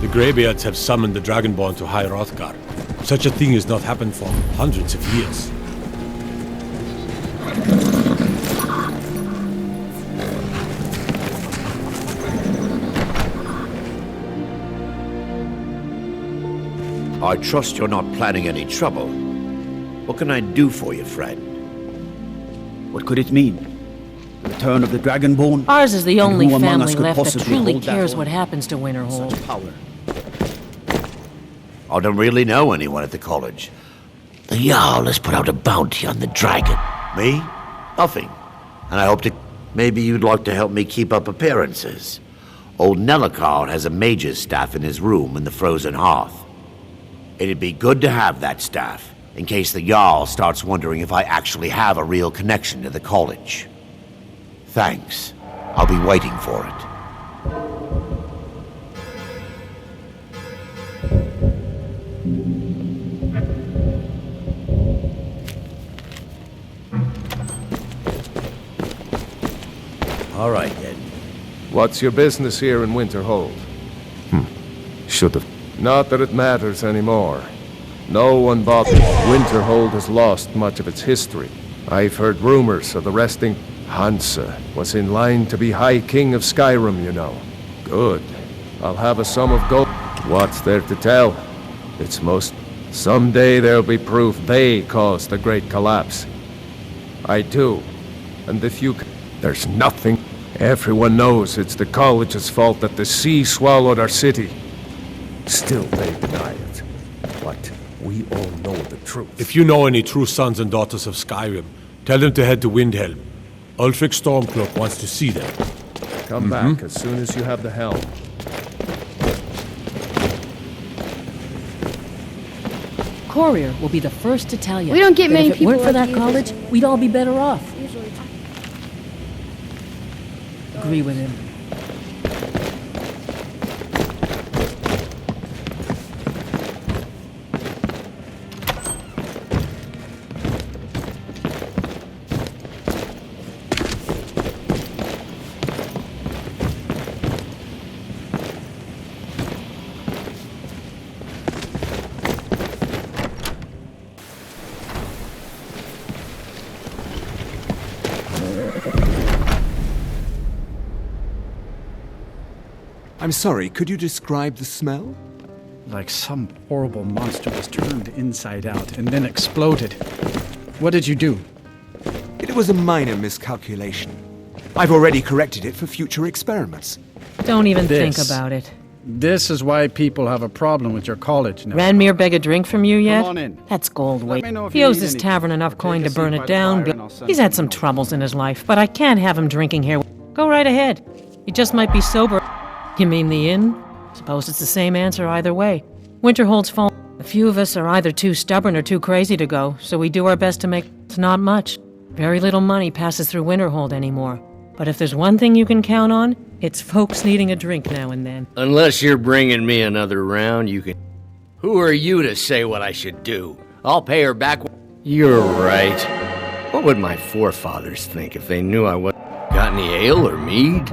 The Greybeards have summoned the Dragonborn to High Hrothgar. Such a thing has not happened for hundreds of years. I trust you're not planning any trouble. What can I do for you, friend? What could it mean? The return of the Dragonborn? Ours is the And only who among us family could left that possibly truly hold that cares on? what happens to Winterhold. Such power. I don't really know anyone at the college. The Jarl has put out a bounty on the dragon. Me? Nothing. And I hope to... Maybe you'd like to help me keep up appearances. Old Nellikar has a mage's staff in his room in the frozen hearth. It'd be good to have that staff, in case the Jarl starts wondering if I actually have a real connection to the college. Thanks. I'll be waiting for it. All right, then. What's your business here in Winterhold? Should've. Not that it matters anymore. No one bothers. Winterhold has lost much of its history. I've heard rumors of the resting Hansa was in line to be High King of Skyrim, you know. Good. I'll have a sum of gold. What's there to tell? It's most... Someday there'll be proof they caused the Great Collapse. I do. And if you... There's nothing. Everyone knows it's the college's fault that the sea swallowed our city. Still they deny it. But we all know the truth. If you know any true sons and daughters of Skyrim, tell them to head to Windhelm. Ulfric Stormcloak wants to see them. Come back as soon as you have the helm. Courier will be the first to tell you. We don't get that many if it people weren't for like that you college, visiting. we'd all be better off. Usually. Agree with him. I'm sorry, could you describe the smell? Like some horrible monster was turned inside out and then exploded. What did you do? It was a minor miscalculation. I've already corrected it for future experiments. Don't even think This. about it. This is why people have a problem with your college now. Ranmir beg a drink from you yet? on in. That's gold Let weight. me know if He you owes need this anything. tavern enough Or coin take to a burn seat it by the down, fire and but I'll send he's had someone some over. troubles in his life, but I can't have him drinking here. Go right ahead. He just might be sober. You mean the inn? Suppose it's the same answer either way. Winterhold's fault. A few of us are either too stubborn or too crazy to go, so we do our best to make it's not much. Very little money passes through Winterhold anymore. But if there's one thing you can count on, it's folks needing a drink now and then. Unless you're bringing me another round, you can... Who are you to say what I should do? I'll pay her back. You're right. What would my forefathers think if they knew I wasn't... Got any ale or mead?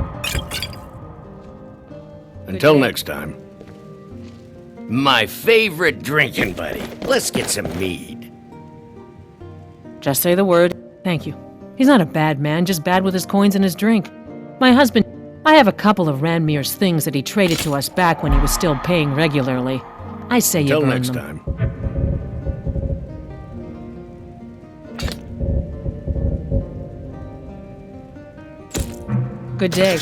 Until next time. My favorite drinking buddy. Let's get some mead. Just say the word. Thank you. He's not a bad man, just bad with his coins and his drink. My husband... I have a couple of Ranmir's things that he traded to us back when he was still paying regularly. I say you Till burn next them. time. Good day.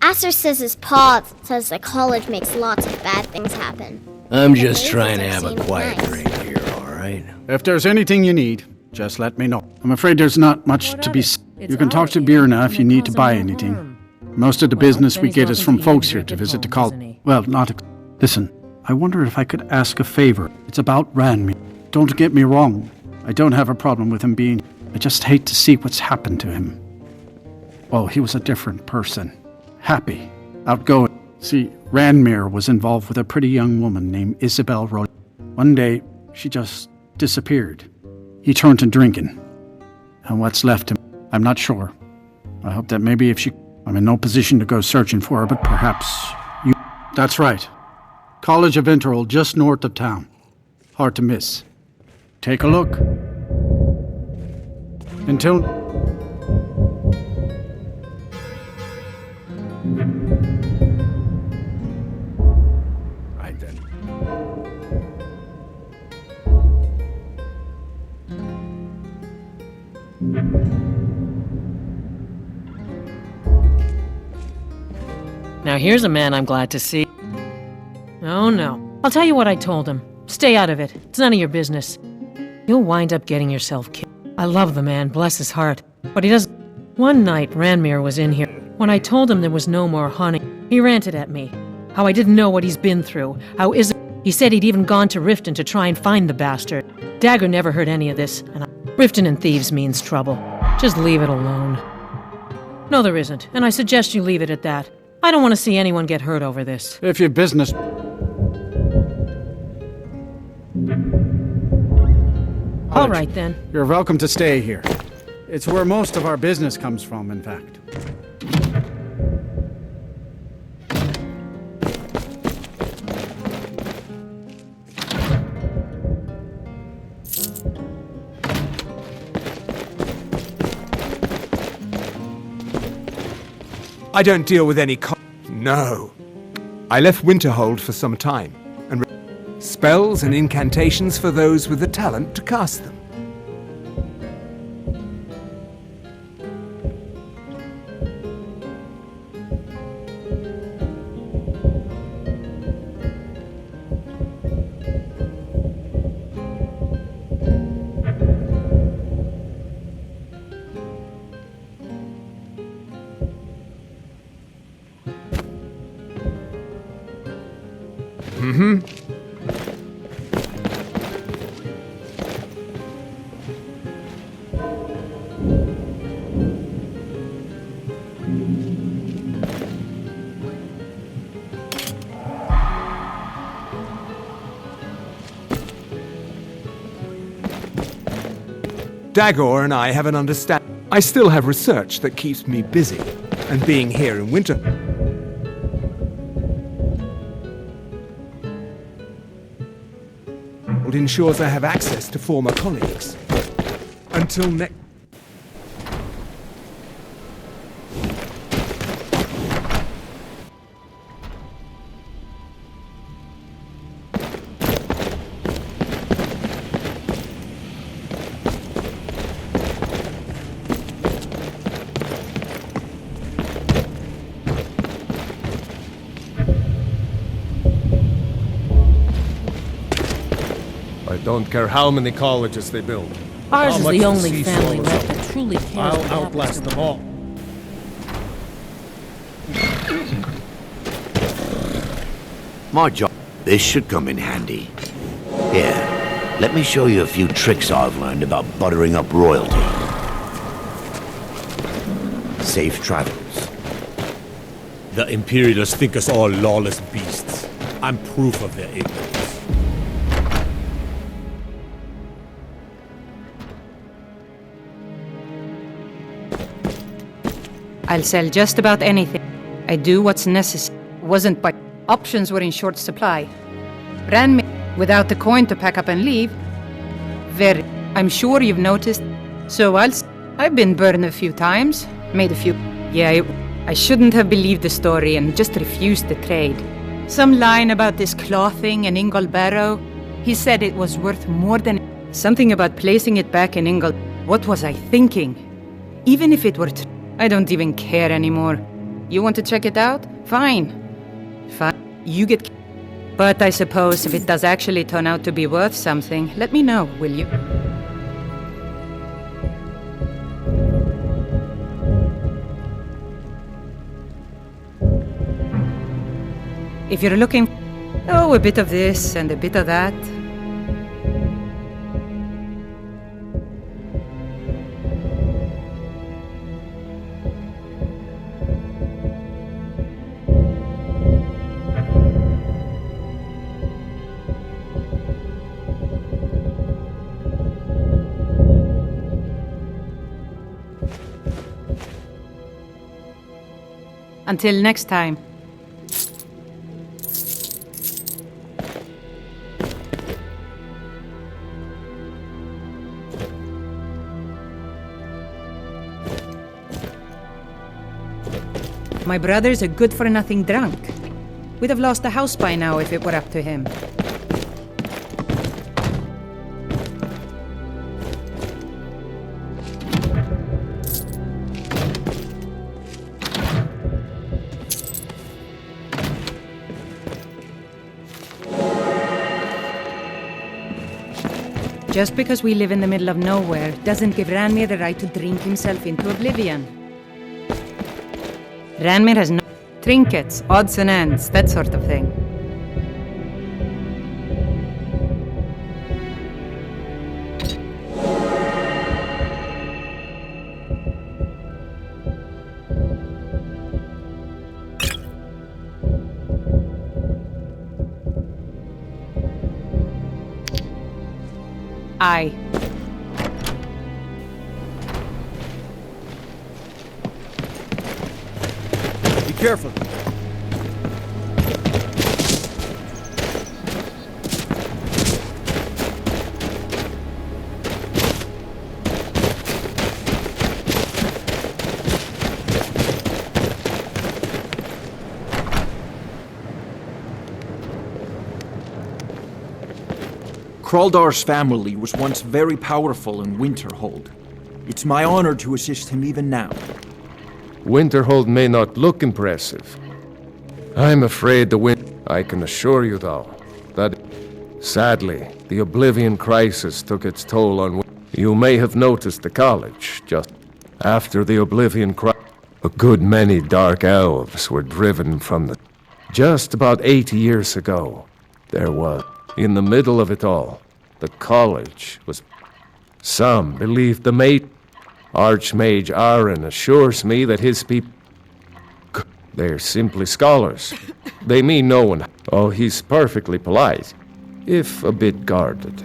Asser says his pa says the college makes lots of bad things happen. I'm just Maybe trying to it's have a seemed quiet nice. drink here, all right? If there's anything you need, just let me know. I'm afraid there's not much What to of be... it? It's You can talk to our Birna inn, if you and it need to causes buy no anything. harm. Most of the Well, business then we he's get is welcome from to eat folks and here drink to at visit the home, college. isn't he? Well, not... Listen, I wonder if I could ask a favor. It's about Ranmir. Don't get me wrong. I don't have a problem with him being... I just hate to see what's happened to him. Well, he was a different person. Happy. Outgoing. See, Ranmir was involved with a pretty young woman named Isabel Rod. One day, she just disappeared. He turned to drinking. And what's left him, I'm not sure. I hope that maybe if she... I'm in no position to go searching for her, but perhaps you... That's right. College of Winterhold, just north of town. Hard to miss. Take a look. Until... Right then. Now here's a man I'm glad to see. Oh no. I'll tell you what I told him. Stay out of it. It's none of your business. You'll wind up getting yourself killed. I love the man, bless his heart. But he doesn't... One night, Ranmir was in here. When I told him there was no more honey, he ranted at me. How I didn't know what he's been through. How He said he'd even gone to Riften to try and find the bastard. Dagger never heard any of this, and Riften and thieves means trouble. Just leave it alone. No, there isn't, and I suggest you leave it at that. I don't want to see anyone get hurt over this. If your business... All right, then. You're welcome to stay here. It's where most of our business comes from, in fact. I don't deal with any No. I left Winterhold for some time, and spells and incantations for those with the talent to cast them. Dagor and I have an understanding. I still have research that keeps me busy, and being here in winter ensures I have access to former colleagues. Until next... I don't care how many colleges they build. Ours How is much the the only sea family swallows left up. that truly cares I'll what outlast happens to them all. My job. This should come in handy. Here, let me show you a few tricks I've learned about buttering up royalty. Safe travels. The Imperialists think us all lawless beasts. I'm proof of their ignorance. I'll sell just about anything. I do what's necessary. Wasn't by options were in short supply. Ran me without the coin to pack up and leave. Very. I'm sure you've noticed. So I've been burned a few times. Made a few. Yeah, I shouldn't have believed the story and just refused the trade. Some line about this clothing in Ingle Barrow. He said it was worth more than... Something about placing it back in Ingle... What was I thinking? Even if it were I don't even care anymore. You want to check it out? Fine. Fine. You get... But I suppose if it does actually turn out to be worth something, let me know, will you? If you're looking... Oh, a bit of this and a bit of that. Until next time. My brother's a good-for-nothing drunk. We'd have lost the house by now if it were up to him. Just because we live in the middle of nowhere doesn't give Ranmir the right to drink himself into oblivion. Ranmir has no trinkets, odds and ends, that sort of thing. Aye. Be careful. Kraldar's family was once very powerful in Winterhold. It's my honor to assist him even now. Winterhold may not look impressive. I'm afraid I can assure you, though, that sadly, the Oblivion Crisis took its toll on. You may have noticed the college just after the Oblivion Crisis. A good many dark elves were driven from the. Just about 80 years ago, there was, in the middle of it all, the college was. Some believed the mate. Archmage Aaron assures me that his people. They're simply scholars. They mean no one. Oh, he's perfectly polite, if a bit guarded.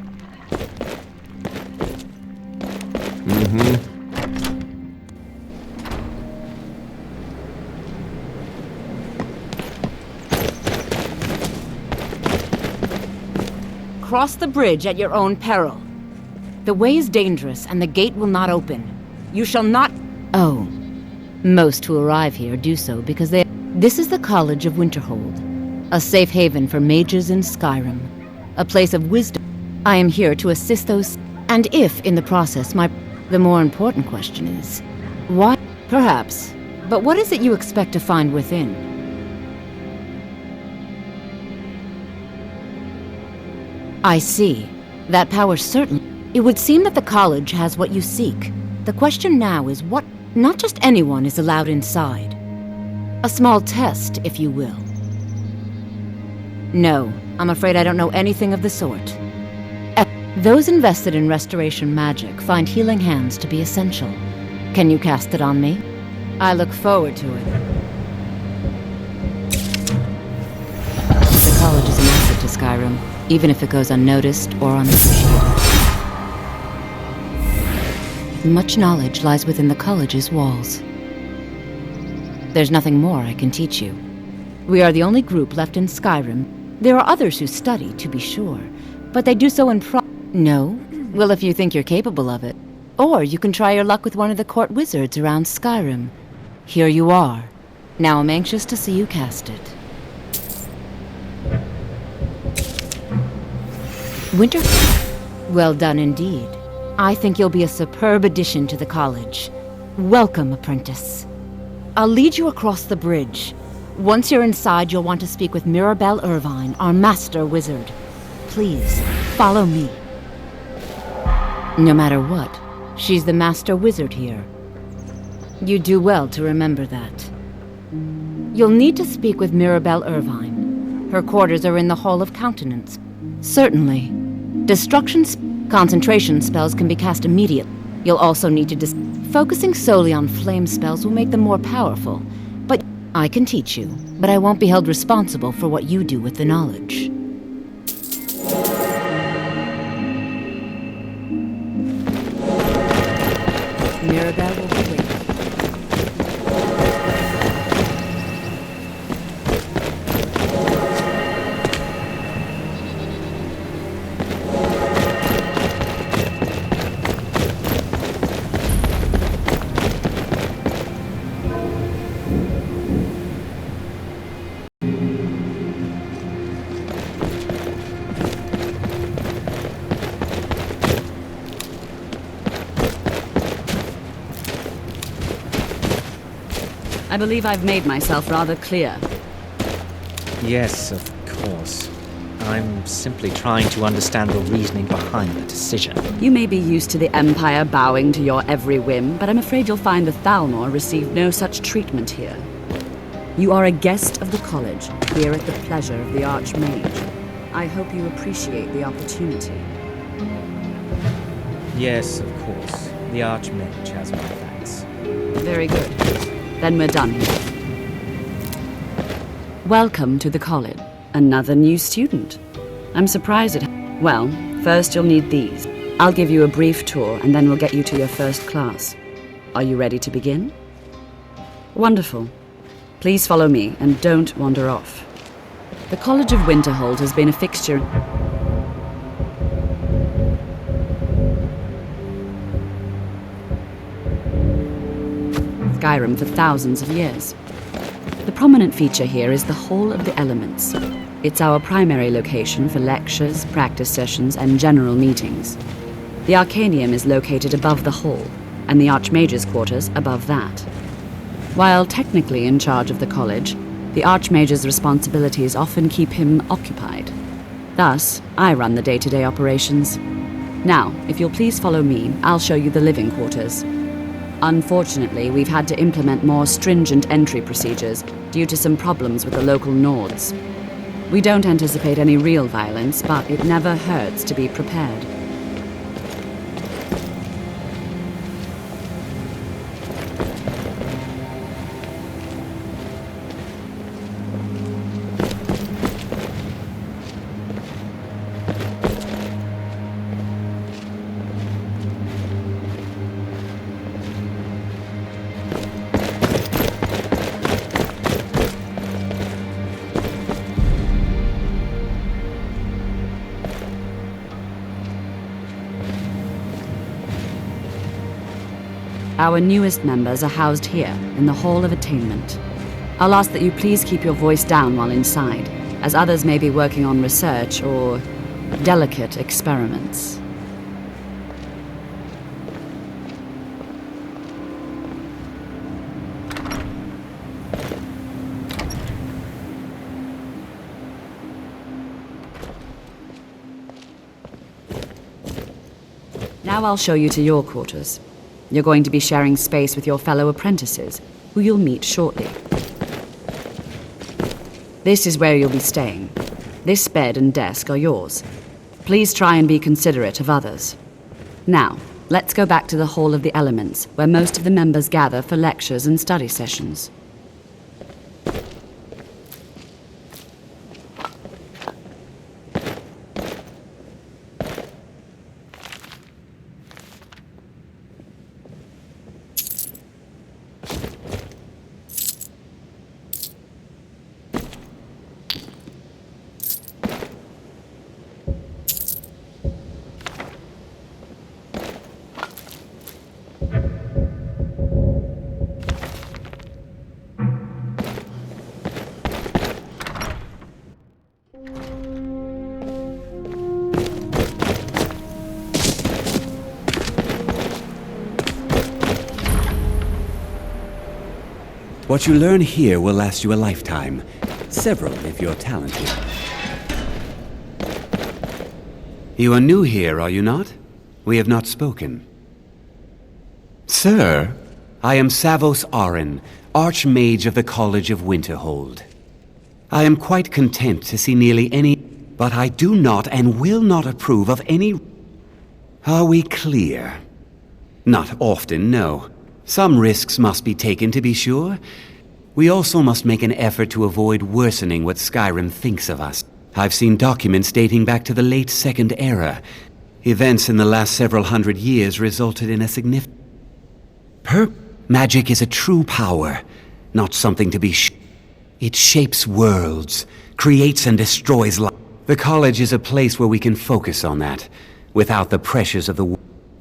Cross the bridge at your own peril. The way is dangerous and the gate will not open. You shall not... Oh. Most who arrive here do so because they... This is the College of Winterhold, a safe haven for mages in Skyrim, a place of wisdom. I am here to assist those... And if, in the process, The more important question is, why? Perhaps. But what is it you expect to find within? I see. That power certainly... It would seem that the college has what you seek. The question now is what... Not just anyone is allowed inside. A small test, if you will. No, I'm afraid I don't know anything of the sort. Those invested in restoration magic find healing hands to be essential. Can you cast it on me? I look forward to it. The college is an asset to Skyrim, even if it goes unnoticed or unappreciated. Much knowledge lies within the college's walls. There's nothing more I can teach you. We are the only group left in Skyrim. There are others who study, to be sure, but they do so in No? Well, if you think you're capable of it. Or you can try your luck with one of the court wizards around Skyrim. Here you are. Now I'm anxious to see you cast it. Winter? Well done indeed. I think you'll be a superb addition to the college. Welcome, apprentice. I'll lead you across the bridge. Once you're inside, you'll want to speak with Mirabelle Irvine, our master wizard. Please, follow me. No matter what, she's the master wizard here. You do well to remember that. You'll need to speak with Mirabelle Irvine. Her quarters are in the Hall of Countenance. Certainly. Concentration spells can be cast immediately. You'll also need to focusing solely on flame spells will make them more powerful. But I can teach you, but I won't be held responsible for what you do with the knowledge. Mirabelle will be waiting. I believe I've made myself rather clear. Yes, of course. I'm simply trying to understand the reasoning behind the decision. You may be used to the Empire bowing to your every whim, but I'm afraid you'll find the Thalmor receive no such treatment here. You are a guest of the college, here at the pleasure of the Archmage. I hope you appreciate the opportunity. Yes, of course. The Archmage has my thanks. Very good. Then we're done here. Welcome to the college. Another new student. I'm surprised at... Well, first you'll need these. I'll give you a brief tour, and then we'll get you to your first class. Are you ready to begin? Wonderful. Please follow me, and don't wander off. The College of Winterhold has been a fixture... Skyrim for thousands of years. The prominent feature here is the Hall of the Elements. It's our primary location for lectures, practice sessions, and general meetings. The Arcanium is located above the hall, and the Archmage's quarters above that. While technically in charge of the college, the Archmage's responsibilities often keep him occupied. Thus, I run the day-to-day operations. Now, if you'll please follow me, I'll show you the living quarters. Unfortunately, we've had to implement more stringent entry procedures due to some problems with the local Nords. We don't anticipate any real violence, but it never hurts to be prepared. Our newest members are housed here, in the Hall of Attainment. I'll ask that you please keep your voice down while inside, as others may be working on research or delicate experiments. Now I'll show you to your quarters. You're going to be sharing space with your fellow apprentices, who you'll meet shortly. This is where you'll be staying. This bed and desk are yours. Please try and be considerate of others. Now, let's go back to the Hall of the Elements, where most of the members gather for lectures and study sessions. What you learn here will last you a lifetime. Several, if you're talented. You are new here, are you not? We have not spoken. Sir, I am Savos Arin, Archmage of the College of Winterhold. I am quite content to see nearly any, but I do not and will not approve of any... Are we clear? Not often, no. Some risks must be taken, to be sure. We also must make an effort to avoid worsening what Skyrim thinks of us. I've seen documents dating back to the late Second Era. Events in the last several hundred years resulted in a significant... Magic is a true power, not something to be It shapes worlds, creates and destroys life. The college is a place where we can focus on that, without the pressures of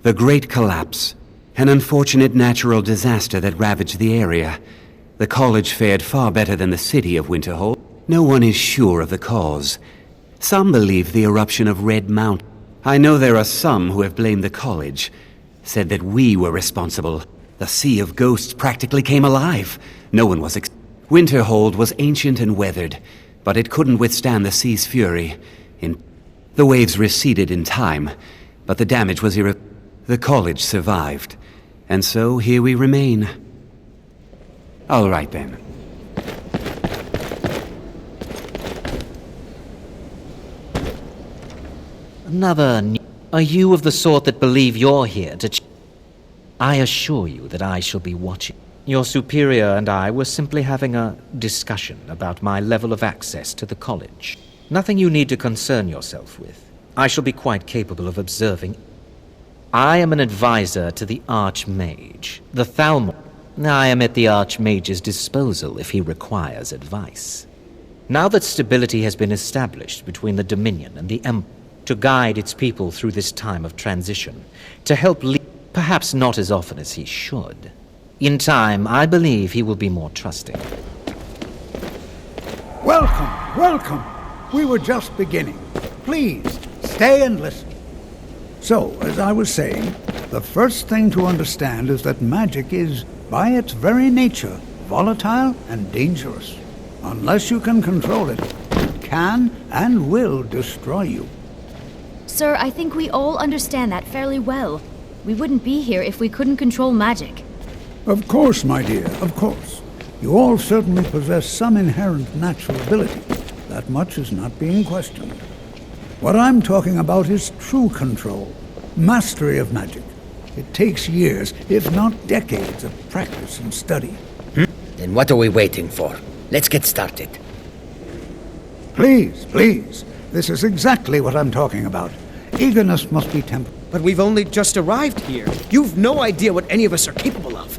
the Great Collapse. An unfortunate natural disaster that ravaged the area. The college fared far better than the city of Winterhold. No one is sure of the cause. Some believe the eruption of Red Mountain. I know there are some who have blamed the college, said that we were responsible. The Sea of Ghosts practically came alive. No one was Winterhold was ancient and weathered, but it couldn't withstand the sea's fury. The waves receded in time, but the damage was The college survived, and so here we remain. All right, then. Are you of the sort that believe you're here to I assure you that I shall be watching. Your superior and I were simply having a discussion about my level of access to the college. Nothing you need to concern yourself with. I shall be quite capable of observing. I am an advisor to the Archmage, the Thalmor. I am at the Archmage's disposal if he requires advice. Now that stability has been established between the Dominion and the Empire, to guide its people through this time of transition, to help lead, perhaps not as often as he should. In time, I believe he will be more trusting. Welcome, welcome. We were just beginning. Please, stay and listen. So, as I was saying, the first thing to understand is that magic is, by its very nature, volatile and dangerous. Unless you can control it, it can and will destroy you. Sir, I think we all understand that fairly well. We wouldn't be here if we couldn't control magic. Of course, my dear, of course. You all certainly possess some inherent natural ability. That much is not being questioned. What I'm talking about is true control, mastery of magic. It takes years, if not decades, of practice and study. Then what are we waiting for? Let's get started. Please, please. This is exactly what I'm talking about. Eagerness must be tempered. But we've only just arrived here. You've no idea what any of us are capable of.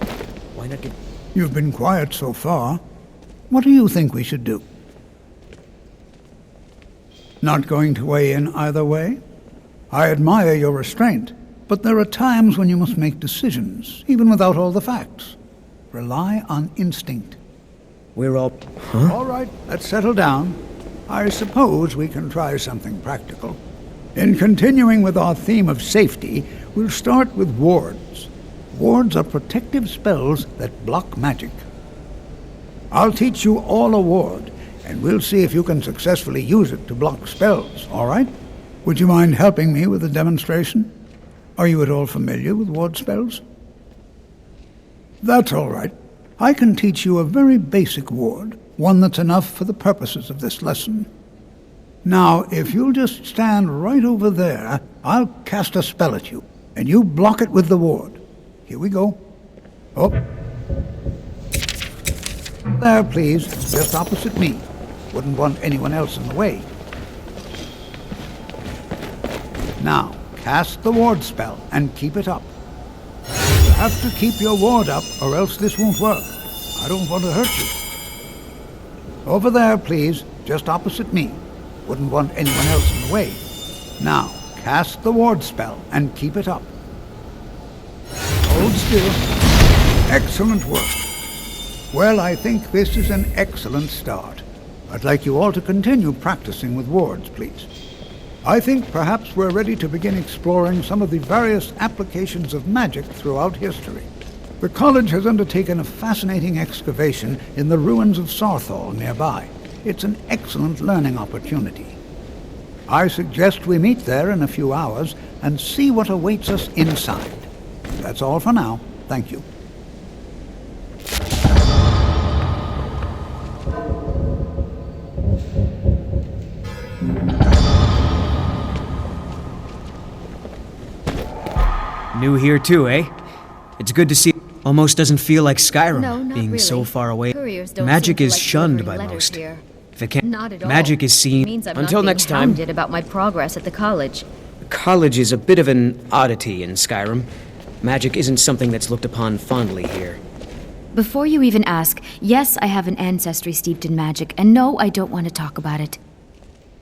Why not get... You've been quiet so far. What do you think we should do? Not going to weigh in either way? I admire your restraint, but there are times when you must make decisions, even without all the facts. Rely on instinct. We're all... All right, let's settle down. I suppose we can try something practical. In continuing with our theme of safety, we'll start with wards. Wards are protective spells that block magic. I'll teach you all a ward, and we'll see if you can successfully use it to block spells, all right? Would you mind helping me with the demonstration? Are you at all familiar with ward spells? That's all right. I can teach you a very basic ward, one that's enough for the purposes of this lesson. Now, if you'll just stand right over there, I'll cast a spell at you, and you block it with the ward. Here we go. Oh. There, please, just opposite me. Wouldn't want anyone else in the way. Now, cast the ward spell and keep it up. You have to keep your ward up, or else this won't work. I don't want to hurt you. Over there, please, just opposite me. Wouldn't want anyone else in the way. Now, cast the ward spell and keep it up. Hold still. Excellent work. Well, I think this is an excellent start. I'd like you all to continue practicing with wards, please. I think perhaps we're ready to begin exploring some of the various applications of magic throughout history. The college has undertaken a fascinating excavation in the ruins of Sarthal nearby. It's an excellent learning opportunity. I suggest we meet there in a few hours and see what awaits us inside. That's all for now. Thank you. New here too, eh? It's good to see. Almost doesn't feel like Skyrim, No, not being really. so far away. Couriers don't Magic seem to is like shunned delivering by letters most. here. If it can't, Not at all. magic is seen. It means I'm Until not next being time. hounded about my progress at the college. College is a bit of an oddity in Skyrim. Magic isn't something that's looked upon fondly here. Before you even ask, yes, I have an ancestry steeped in magic, and no, I don't want to talk about it.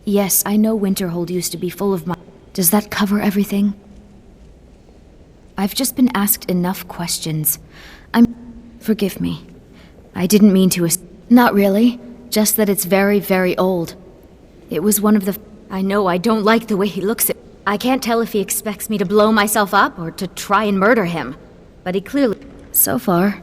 Yes, I know Winterhold used to be full of Does that cover everything? I've just been asked enough questions. Forgive me. I didn't mean to Not really. Just that it's very, very old. It was one of the... I know I don't like the way he looks at... I can't tell if he expects me to blow myself up or to try and murder him. But he clearly... So far.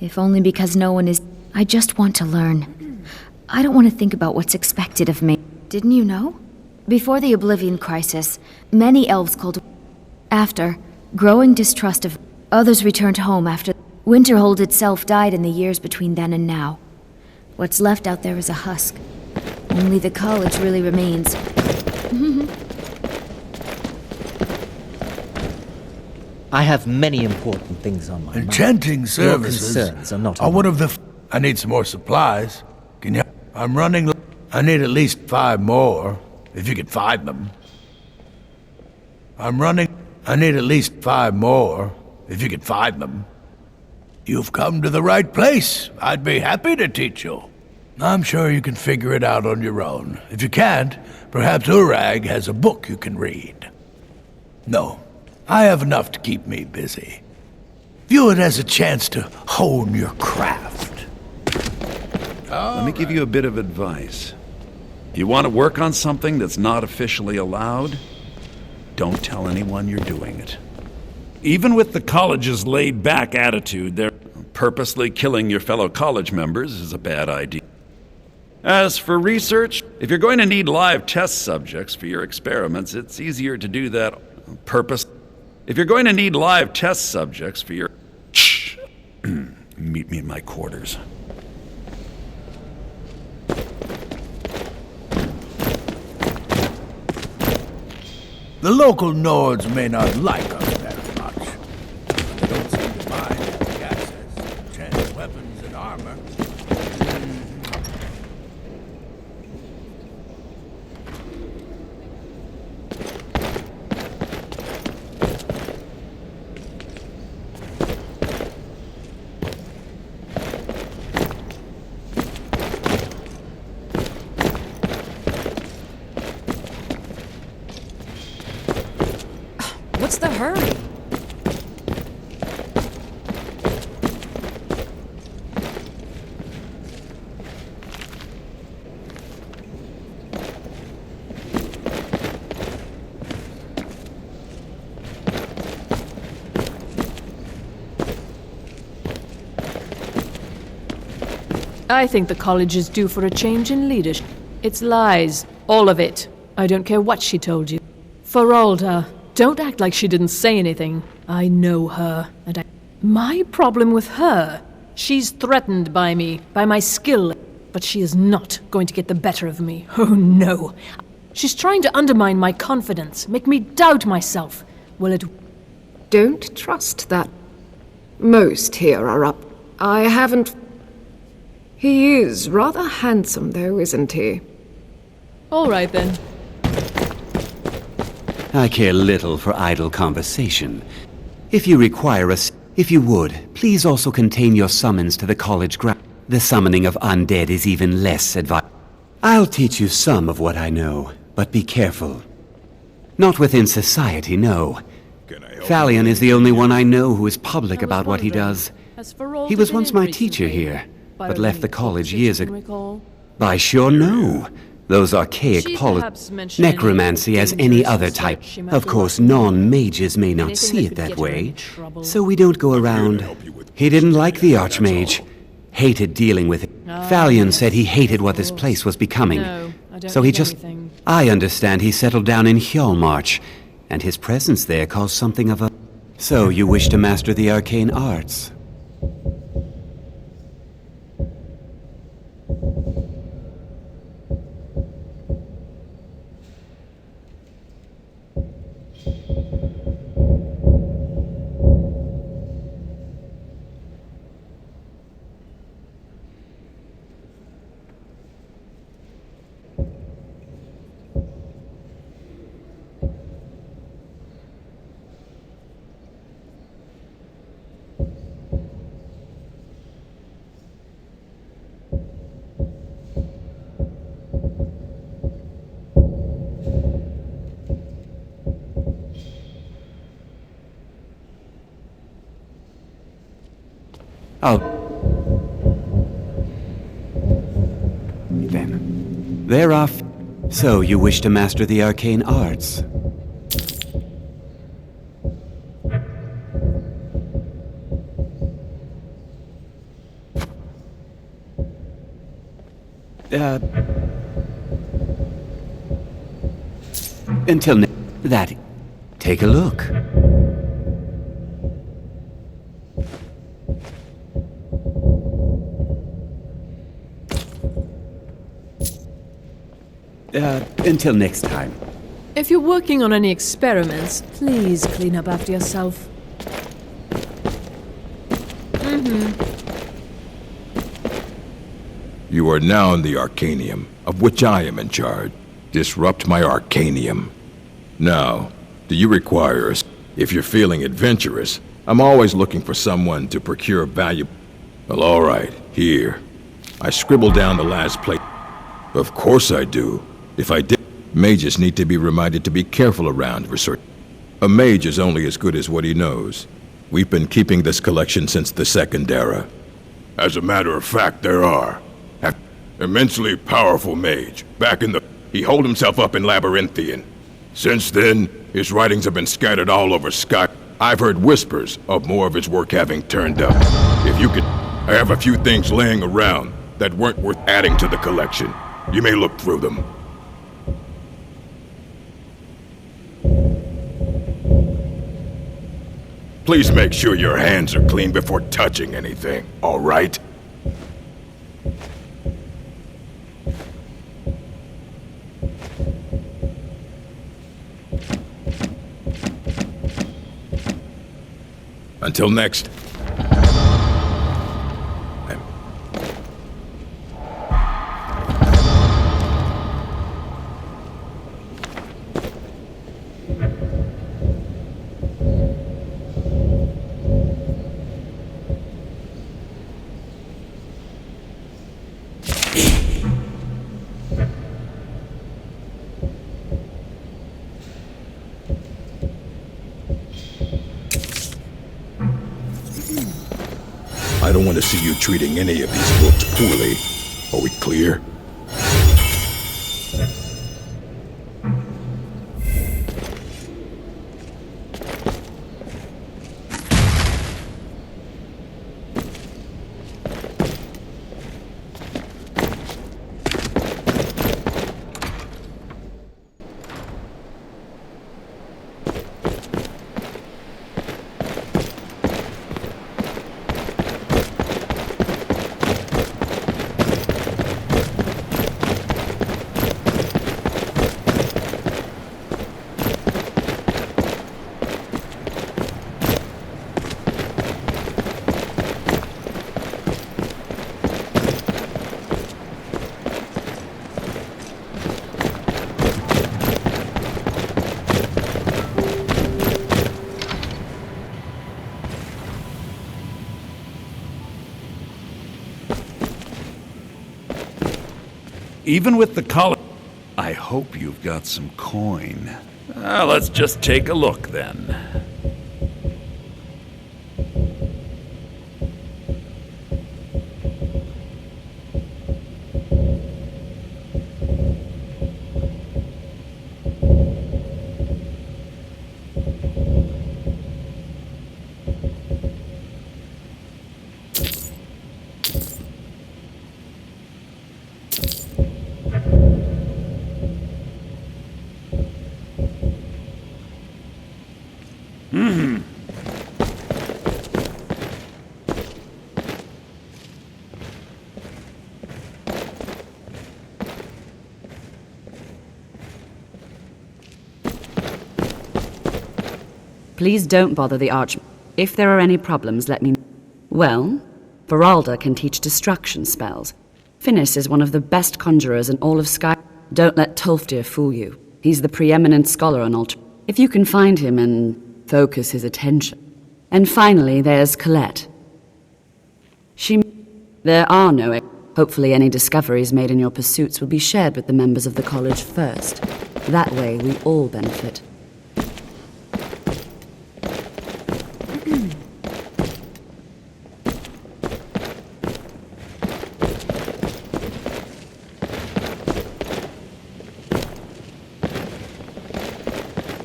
If only because no one is... I just want to learn. I don't want to think about what's expected of me. Didn't you know? Before the Oblivion Crisis, many elves called... After, growing distrust of... Others returned home after... Winterhold itself died in the years between then and now. What's left out there is a husk. Only the college really remains. I have many important things on my mind. Enchanting services Your concerns are not one of the... I need some more supplies. Can you... I'm running... I need at least 5 more, if you can find them. I'm running... I need at least 5 more, if you can find them. You've come to the right place. I'd be happy to teach you. I'm sure you can figure it out on your own. If you can't, perhaps Urag has a book you can read. No, I have enough to keep me busy. View it as a chance to hone your craft. Let me give you a bit of advice. You want to work on something that's not officially allowed? Don't tell anyone you're doing it. Even with the college's laid-back attitude, they're purposely killing your fellow college members is a bad idea. As for research, if you're going to need live test subjects for your experiments, it's easier to do that If you're going to need live test subjects for your... Shh! Meet me in my quarters. The local Nords may not like us very much. They don't seem to mind having access to enchanted weapons and armor. What's the hurry? I think the college is due for a change in leadership. It's lies. All of it. I don't care what she told you. Feralda, don't act like she didn't say anything. I know her, and My problem with her, she's threatened by me, by my skill, but she is not going to get the better of me. Oh no. She's trying to undermine my confidence, make me doubt myself. Well, it... Don't trust that. Most here are up. I haven't... He is rather handsome, though, isn't he? All right, then. I care little for idle conversation. If you require us, if you would, please also contain your summons to the college ground. The summoning of undead is even less advised. I'll teach you some of what I know, but be careful. Not within society, no. Thalion is the only one I know who is public about what he does. He was once my teacher here, but left the college years ago. I sure know. Those archaic necromancy as any other type. Of course, non-mages may not see it that way, so we don't go around. He didn't like the Archmage. Hated dealing with it. Thalion said he hated what this place was becoming. So he just... I understand he settled down in Hjalmarch, and his presence there caused something of a... So you wish to master the arcane arts? Oh. Then. They're off. So you wish to master the arcane arts? Until that, take a look. Until next time. If you're working on any experiments, please clean up after yourself. You are now in the Arcanium, of which I am in charge. Disrupt my Arcanium. Now, do you require us? If you're feeling adventurous, I'm always looking for someone to procure value. Well, all right, here. I scribbled down the last place. Of course I do. If I did, mages need to be reminded to be careful around research. A mage is only as good as what he knows. We've been keeping this collection since the Second Era. As a matter of fact, there are. An immensely powerful mage. Back in the... He holed himself up in Labyrinthian. Since then, his writings have been scattered all over Sky. I've heard whispers of more of his work having turned up. If you could... I have a few things laying around that weren't worth adding to the collection. You may look through them. Please make sure your hands are clean before touching anything, all right? Until next. I don't want to see you treating any of these books poorly. Are we clear? Even with the collar... I hope you've got some coin. Let's just take a look, then. Please don't bother the Arch. If there are any problems, let me know. Well, Veralda can teach destruction spells. Finis is one of the best conjurers in all of Sky. Don't let Tolfdir fool you. He's the preeminent scholar on Alt. If you can find him and focus his attention. And finally, there's Colette. There are no... Hopefully any discoveries made in your pursuits will be shared with the members of the college first. That way, we all benefit.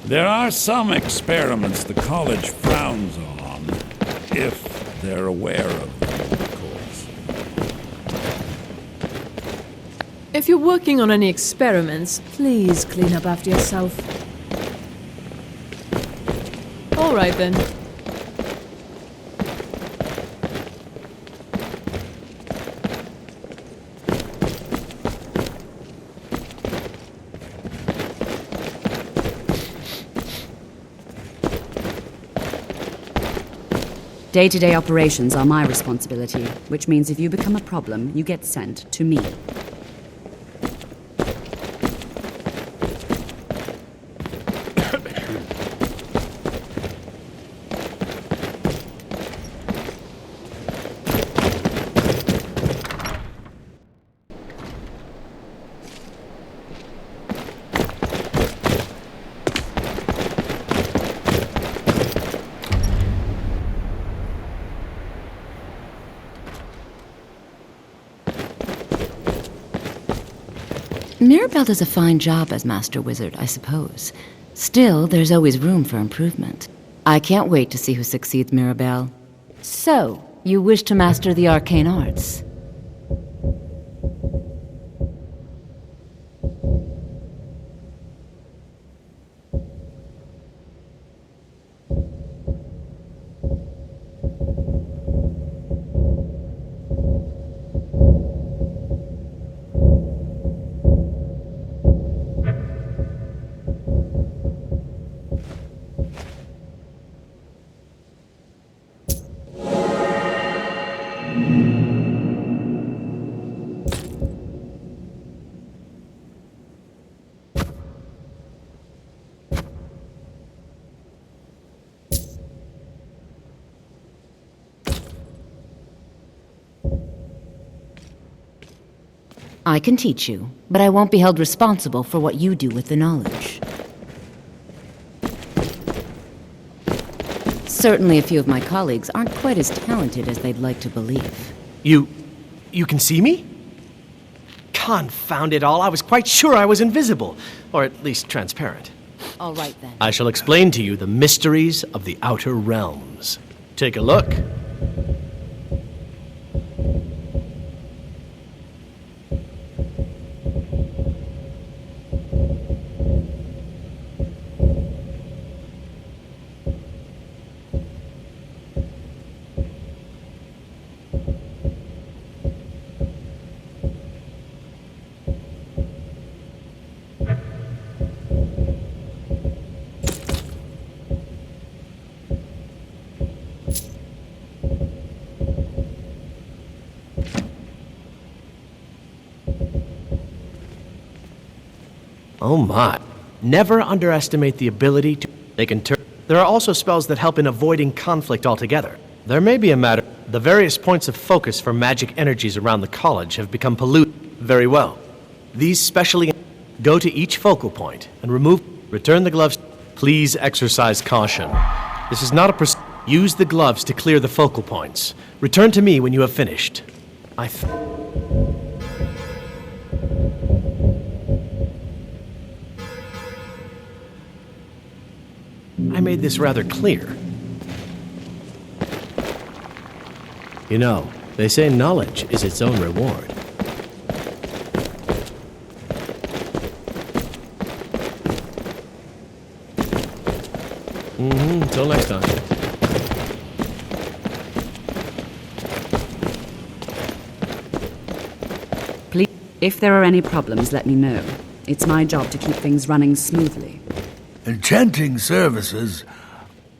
There are some experiments the college frowns on, if they're aware of them, of course. If you're working on any experiments, please clean up after yourself. All right then. Day-to-day operations are my responsibility, which means if you become a problem, you get sent to me. Mirabelle does a fine job as Master Wizard, I suppose. Still, there's always room for improvement. I can't wait to see who succeeds Mirabelle. So, you wish to master the arcane arts? I can teach you, but I won't be held responsible for what you do with the knowledge. Certainly a few of my colleagues aren't quite as talented as they'd like to believe. You can see me? Confound it all, I was quite sure I was invisible, or at least transparent. All right then. I shall explain to you the mysteries of the Outer Realms. Take a look. Oh my. Never underestimate the ability to... They can turn... There are also spells that help in avoiding conflict altogether. There may be a matter... The various points of focus for magic energies around the college have become polluted very well. These specially... Go to each focal point and remove... Return the gloves... Please exercise caution. This is not a... Use the gloves to clear the focal points. Return to me when you have finished. I made this rather clear. You know, they say knowledge is its own reward. Until next time. Please, if there are any problems, let me know. It's my job to keep things running smoothly. Enchanting services.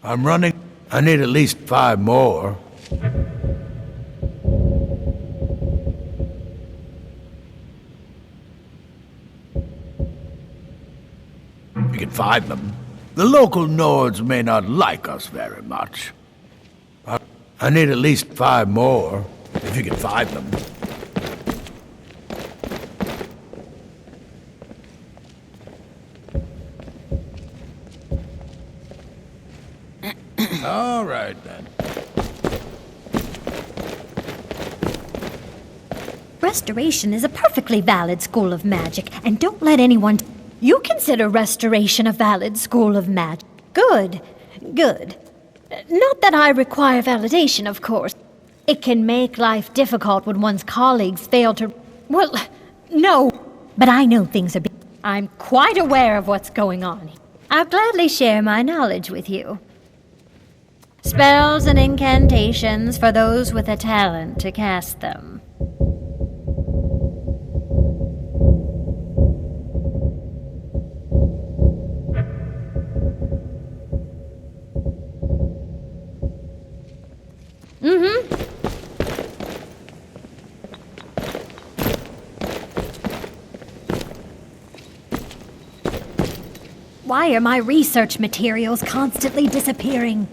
I'm running. I need at least 5 more. We can find them. The local Nords may not like us very much. I need at least 5 more, if you can find them. All right, then. Restoration is a perfectly valid school of magic, and don't let anyone... You consider Restoration a valid school of magic. Good. Good. Not that I require validation, of course. It can make life difficult when one's colleagues fail to... Well, no. but I know things are... I'm quite aware of what's going on. I'll gladly share my knowledge with you. Spells and incantations for those with a talent to cast them. Why are my research materials constantly disappearing?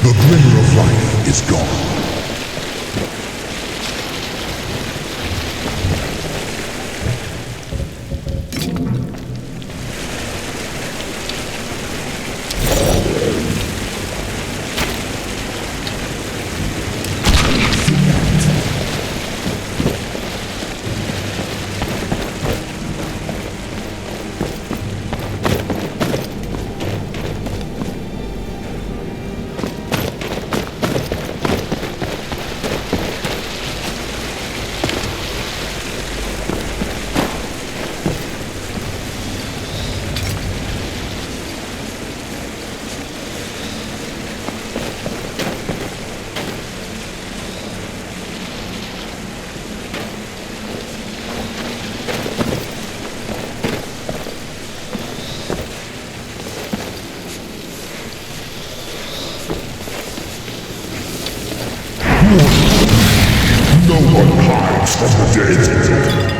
The glimmer of life is gone. No one hides from the dead.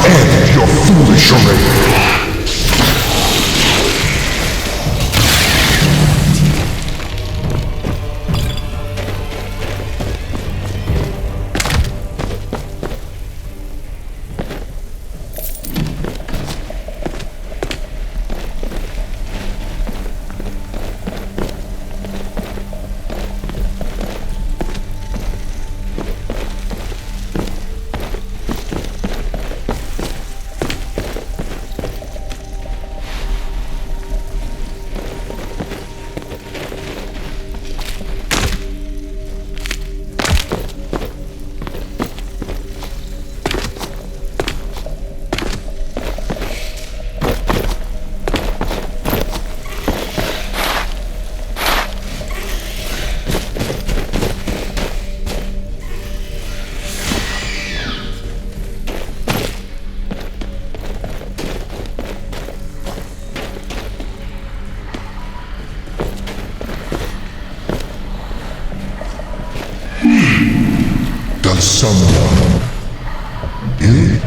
End your foolish charade. someone ill?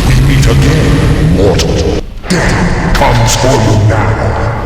We meet again, mortal. Death comes for you now.